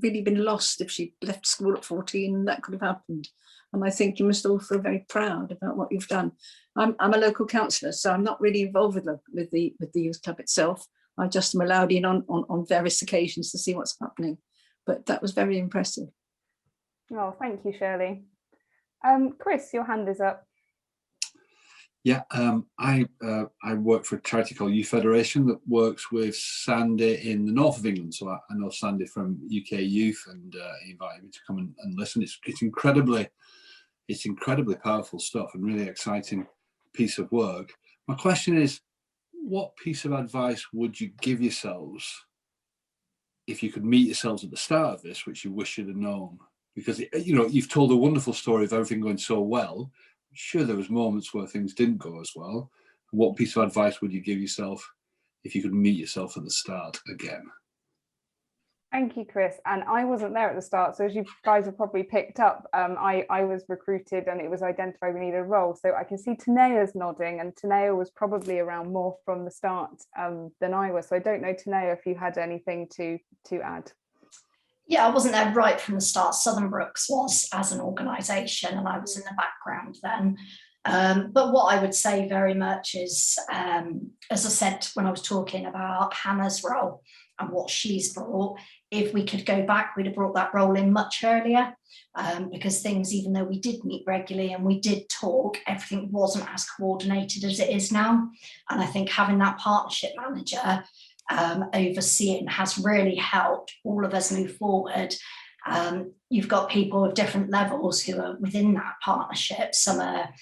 really been lost if she left school at 14, and that could have happened. And I think you must all feel very proud about what you've done. I'm a local councillor, so I'm not really involved with the youth club itself. I just am allowed in on various occasions to see what's happening. But that was very impressive. Oh, thank you, Shirley. Chris, your hand is up. Yeah, I work for a charity called Youth Federation that works with Sandy in the north of England. So I know Sandy from UK Youth, and he invited me to come and listen. It's incredibly powerful stuff and really exciting piece of work. My question is, what piece of advice would you give yourselves if you could meet yourselves at the start of this, which you wish you'd have known? Because, you know, you've told a wonderful story of everything going so well. Sure, there was moments where things didn't go as well. What piece of advice would you give yourself if you could meet yourself at the start again? Thank you, Chris. And I wasn't there at the start, so as you guys have probably picked up, I was recruited and it was identified we needed a role. So I can see Tanea's nodding, and Tanea was probably around more from the start than I was. So I don't know, Tanea, if you had anything to add. Yeah, I wasn't there right from the start. Southern Brooks was as an organisation, and I was in the background then. But what I would say very much is, as I said when I was talking about Hannah's role and what she's brought, if we could go back, we'd have brought that role in much earlier, because things, even though we did meet regularly and we did talk, everything wasn't as coordinated as it is now. And I think having that partnership manager overseeing has really helped all of us move forward. You've got people of different levels who are within that partnership. Some are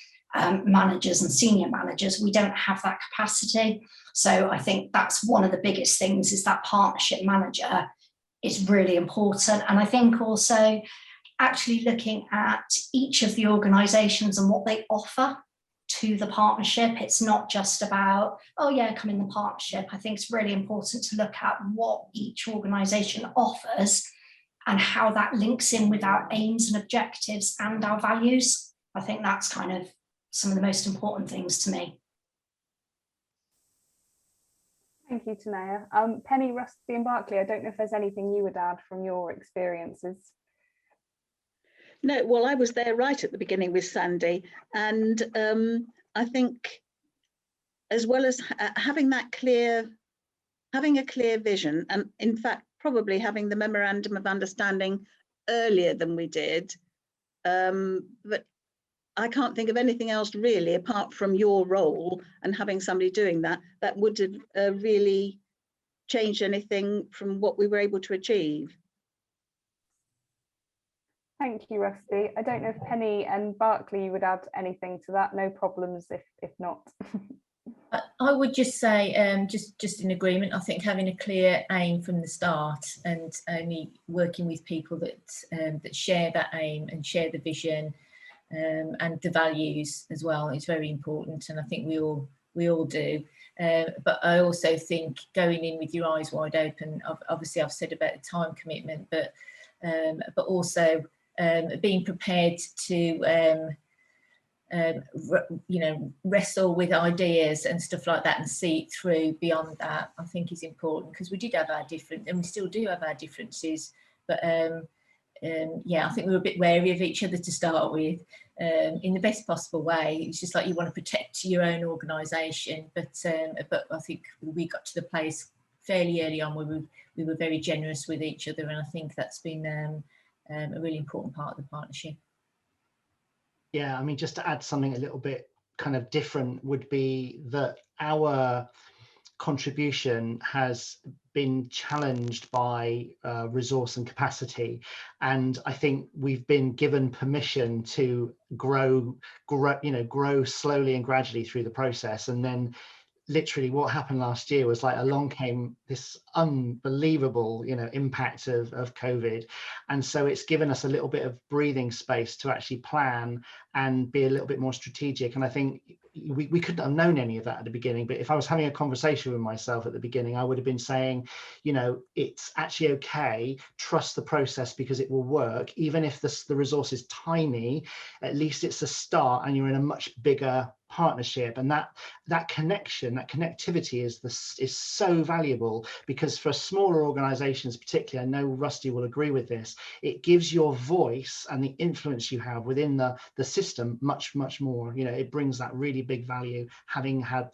managers and senior managers. We don't have that capacity. So I think that's one of the biggest things, is that partnership manager is really important. And I think also actually looking at each of the organisations and what they offer to the partnership. It's not just about, oh yeah, come in the partnership. I think it's really important to look at what each organisation offers and how that links in with our aims and objectives and our values. I think that's kind of some of the most important things to me. Thank you, Tanea. Penny, Rusty and Barclay, I don't know if there's anything you would add from your experiences. No, well, I was there right at the beginning with Sandy, and I think, as well as having a clear vision, and in fact probably having the memorandum of understanding earlier than we did, but I can't think of anything else really, apart from your role and having somebody doing that, that would have really changed anything from what we were able to achieve. Thank you, Rusty. I don't know if Penny and Barclay would add anything to that. No problems if not. I would just say, just in agreement. I think having a clear aim from the start and only working with people that share that aim and share the vision and the values as well is very important. And I think we all do. But I also think going in with your eyes wide open. Obviously, I've said about the time commitment, but also being prepared to wrestle with ideas and stuff like that and see it through beyond that, I think is important, because we did have our different, and we still do have our differences, but yeah, I think we were a bit wary of each other to start with, in the best possible way. It's just like you want to protect your own organisation, but I think we got to the place fairly early on where we were very generous with each other, and I think that's been a really important part of the partnership. Yeah, I mean, just to add something a little bit kind of different would be that our contribution has been challenged by resource and capacity, and I think we've been given permission to grow slowly and gradually through the process. And then literally what happened last year was like along came this unbelievable impact of COVID, and so it's given us a little bit of breathing space to actually plan and be a little bit more strategic. And I think we couldn't have known any of that at the beginning, but if I was having a conversation with myself at the beginning, I would have been saying, it's actually okay, trust the process because it will work. Even if the resource is tiny, at least it's a start and you're in a much bigger partnership. And that connection, that connectivity is so valuable, because for smaller organizations particularly, I know Rusty will agree with this, it gives your voice and the influence you have within the system much more. It brings that really big value, having had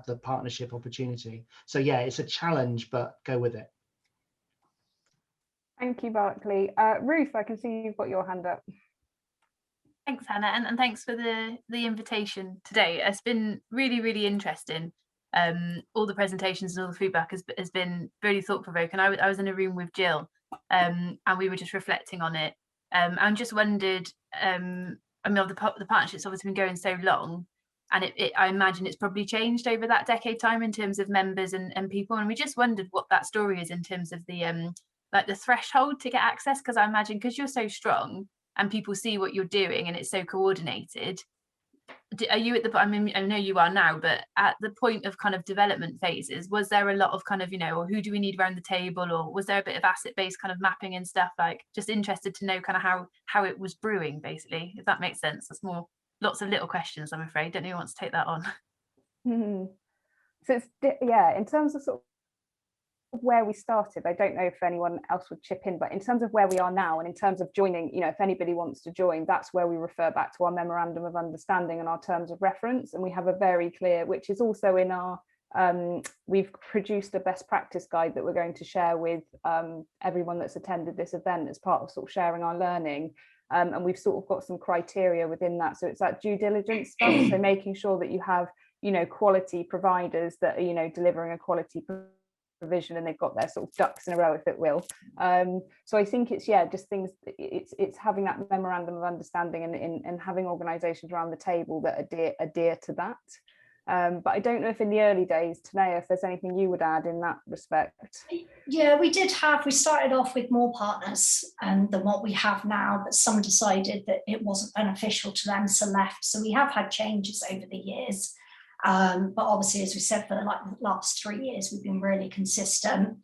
the partnership opportunity. So yeah, it's a challenge, but go with it. Thank you, Barclay. Ruth, I can see you've got your hand up. Thanks, Hannah, and thanks for the invitation today. It's been really interesting. All the presentations and all the feedback has been really thought-provoking. I was in a room with Jill, and we were just reflecting on it, and just wondered. I mean, the partnership's obviously been going so long, and I imagine it's probably changed over that decade time in terms of members and people. And we just wondered what that story is in terms of the like the threshold to get access, because I imagine because you're so strong and people see what you're doing and it's so coordinated, are you at the, I mean, I know you are now, but at the point of kind of development phases, was there a lot of kind of, or who do we need around the table, or was there a bit of asset-based kind of mapping and stuff? Like, just interested to know kind of how it was brewing, basically, if that makes sense. That's more, lots of little questions, I'm afraid. Don't know who wants to take that on. So it's, yeah, in terms of sort of where we started, I don't know if anyone else would chip in, but in terms of where we are now and in terms of joining, if anybody wants to join, that's where we refer back to our memorandum of understanding and our terms of reference. And we have a very clear, which is also in our we've produced a best practice guide that we're going to share with everyone that's attended this event as part of sort of sharing our learning, and we've sort of got some criteria within that. So it's that due diligence stuff, so making sure that you have quality providers that are delivering a quality provision, and they've got their sort of ducks in a row, if it will. So I think it's just things, it's having that memorandum of understanding and having organisations around the table that adhere to that. But I don't know if in the early days, Tanea, if there's anything you would add in that respect. Yeah, we started off with more partners than what we have now, but some decided that it wasn't beneficial to them, so left. So we have had changes over the years. But obviously, as we said, for the last 3 years, we've been really consistent.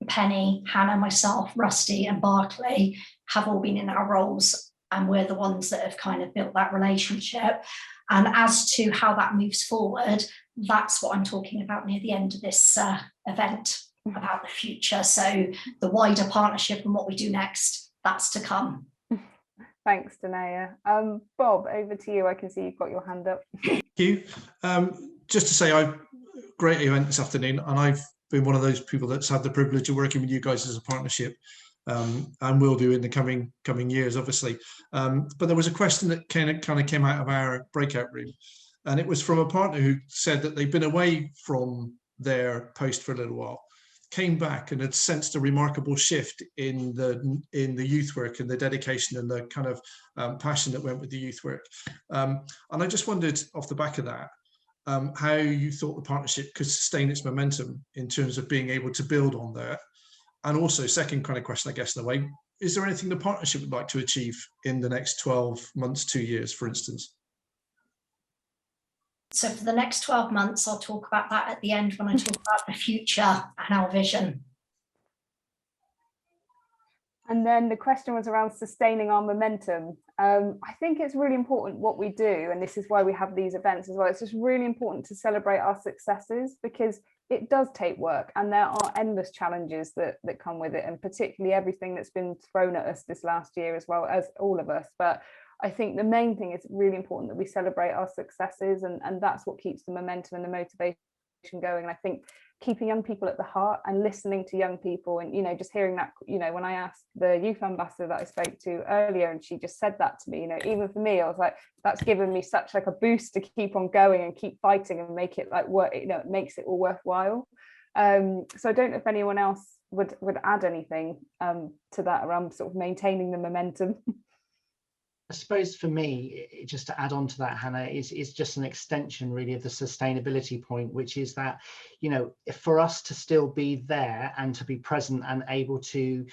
Penny, Hannah, myself, Rusty and Barclay have all been in our roles, and we're the ones that have kind of built that relationship. And as to how that moves forward, that's what I'm talking about near the end of this event, about the future. So the wider partnership and what we do next, that's to come. Thanks, Tanea. Bob, over to you. I can see you've got your hand up. Thank you. Just to say, great event this afternoon, and I've been one of those people that's had the privilege of working with you guys as a partnership. and will do in the coming years, obviously. But there was a question that kind of came out of our breakout room, and it was from a partner who said that they'd been away from their post for a little while, came back and had sensed a remarkable shift in the youth work and the dedication and the kind of passion that went with the youth work. And I just wondered off the back of that, how you thought the partnership could sustain its momentum in terms of being able to build on that. And also, second kind of question, I guess, in a way, is there anything the partnership would like to achieve in the next 12 months, 2 years, for instance? So for the next 12 months, I'll talk about that at the end when I talk about the future and our vision. And then the question was around sustaining our momentum. I think it's really important what we do, and this is why we have these events as well. It's just really important to celebrate our successes, because it does take work and there are endless challenges that come with it, and particularly everything that's been thrown at us this last year, as well as all of us. But I think the main thing is really important that we celebrate our successes, and that's what keeps the momentum and the motivation going. And I think keeping young people at the heart and listening to young people, and just hearing that, when I asked the youth ambassador that I spoke to earlier, and she just said that to me, even for me, I was like, that's given me such like a boost to keep on going and keep fighting and make it like work, it makes it all worthwhile. So I don't know if anyone else would add anything to that around sort of maintaining the momentum. I suppose for me, just to add on to that, Hannah, is just an extension really of the sustainability point, which is that, for us to still be there and to be present and able to,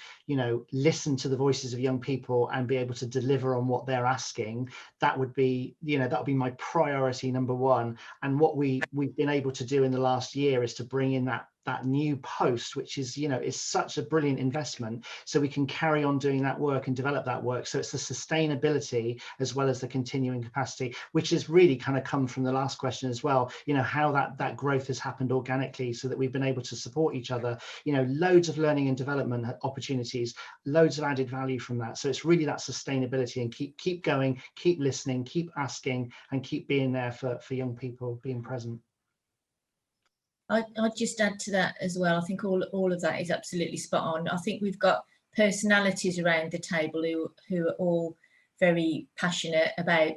listen to the voices of young people and be able to deliver on what they're asking, that would be, that would be my priority number one. And what we've been able to do in the last year is to bring in that new post, which is, is such a brilliant investment, so we can carry on doing that work and develop that work. So it's the sustainability as well as the continuing capacity, which has really kind of come from the last question as well, how that growth has happened organically, so that we've been able to support each other, loads of learning and development opportunities, loads of added value from that. So it's really that sustainability, and keep going, keep listening, keep asking, and keep being there for young people, being present. I'd just add to that as well. I think all of that is absolutely spot on. I think we've got personalities around the table who are all very passionate about,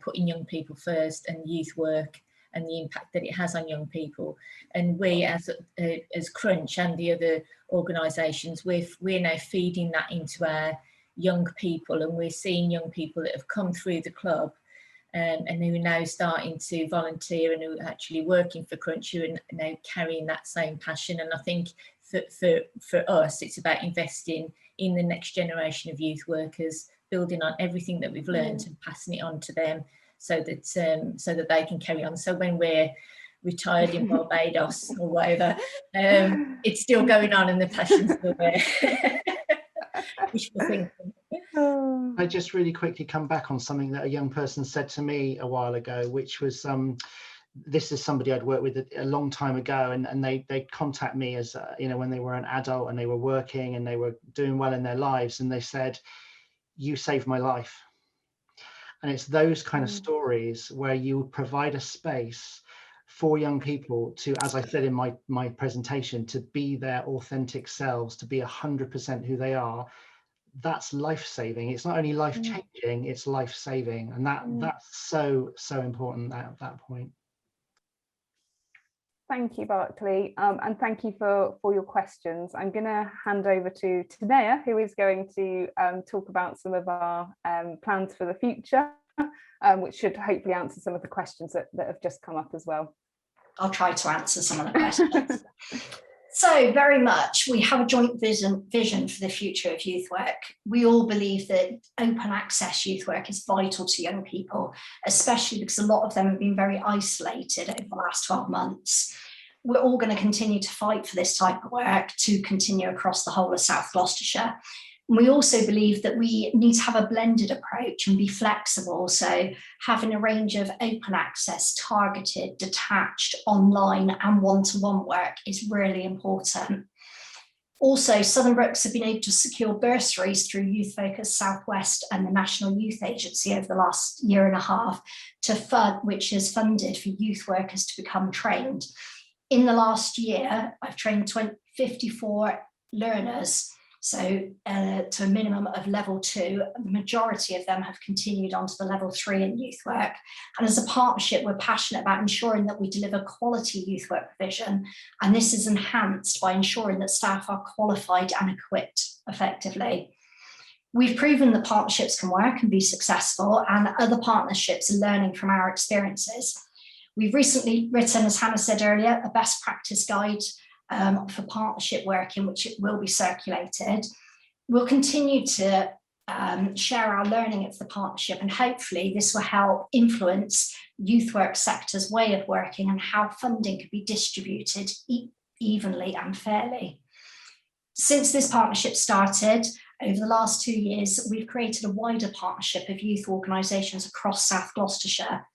putting young people first and youth work and the impact that it has on young people. And we as Crunch and the other organisations, we're now feeding that into our young people, and we're seeing young people that have come through the club and who are now starting to volunteer and who are actually working for Crunch, who are now carrying that same passion. And I think for us, it's about investing in the next generation of youth workers, building on everything that we've learned and passing it on to them, so that they can carry on. So when we're retired in Barbados or whatever, it's still going on and the passion's still there. Wishful thinking. I just really quickly come back on something that a young person said to me a while ago, which was, this is somebody I'd worked with a long time ago, and they contact me as, when they were an adult and they were working and they were doing well in their lives, and they said, "You saved my life." And it's those kind of stories where you provide a space for young people to, as I said in my presentation, to be their authentic selves, to be 100% who they are. That's life-saving. It's not only life-changing, it's life-saving, and that's so important at that point. Thank you, Barclay, and thank you for your questions. I'm going to hand over to Tanea, who is going to talk about some of our plans for the future, which should hopefully answer some of the questions that have just come up as well. I'll try to answer some of the questions. So very much, we have a joint vision for the future of youth work. We all believe that open access youth work is vital to young people, especially because a lot of them have been very isolated over the last 12 months. We're all going to continue to fight for this type of work to continue across the whole of South Gloucestershire. We also believe that we need to have a blended approach and be flexible. So having a range of open access, targeted, detached, online and one-to-one work is really important. Also, Southern Brooks have been able to secure bursaries through Youth Focus Southwest and the National Youth Agency over the last year and a half, which has funded for youth workers to become trained. In the last year, I've trained 54 learners So to a minimum of level 2, the majority of them have continued on to the level 3 in youth work. And as a partnership, we're passionate about ensuring that we deliver quality youth work provision. And this is enhanced by ensuring that staff are qualified and equipped effectively. We've proven that partnerships can work and be successful, and other partnerships are learning from our experiences. We've recently written, as Hannah said earlier, a best practice guide for partnership work, in which it will be circulated. We'll continue to share our learning of the partnership, and hopefully this will help influence youth work sector's way of working and how funding can be distributed evenly and fairly. Since this partnership started, over the last 2 years, we've created a wider partnership of youth organisations across South Gloucestershire.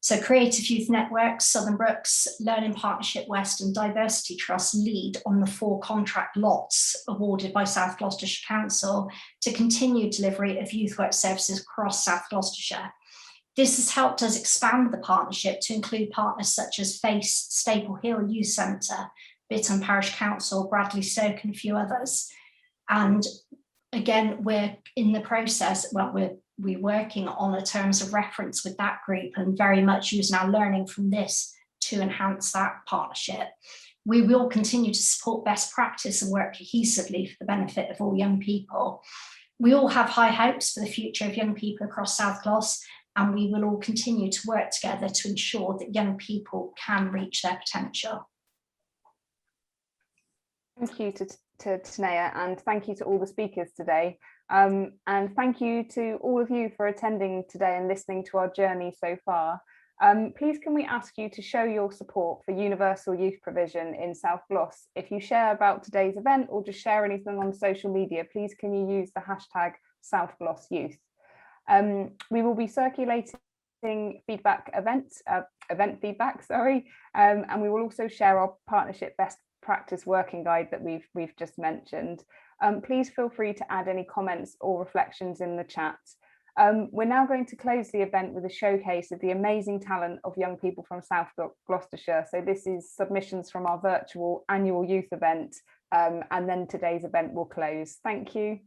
So Creative Youth Networks, Southern Brooks, Learning Partnership West and Diversity Trust lead on the 4 contract lots awarded by South Gloucestershire Council to continue delivery of youth work services across South Gloucestershire. This has helped us expand the partnership to include partners such as FACE, Staple Hill Youth Centre, Bitton Parish Council, Bradley Stoke and a few others. And again, we're in the process, well, we're working on the terms of reference with that group and very much using our learning from this to enhance that partnership. We will continue to support best practice and work cohesively for the benefit of all young people. We all have high hopes for the future of young people across South Glos, and we will all continue to work together to ensure that young people can reach their potential. Thank you to Tanea, and thank you to all the speakers today. And thank you to all of you for attending today and listening to our journey so far. Please can we ask you to show your support for universal youth provision in South Glos? If you share about today's event or just share anything on social media, please can you use the hashtag SouthGlosYouth. We will be circulating event feedback, and we will also share our partnership best practice working guide that we've just mentioned. Please feel free to add any comments or reflections in the chat. We're now going to close the event with a showcase of the amazing talent of young people from South Gloucestershire. So this is submissions from our virtual annual youth event, and then today's event will close. Thank you.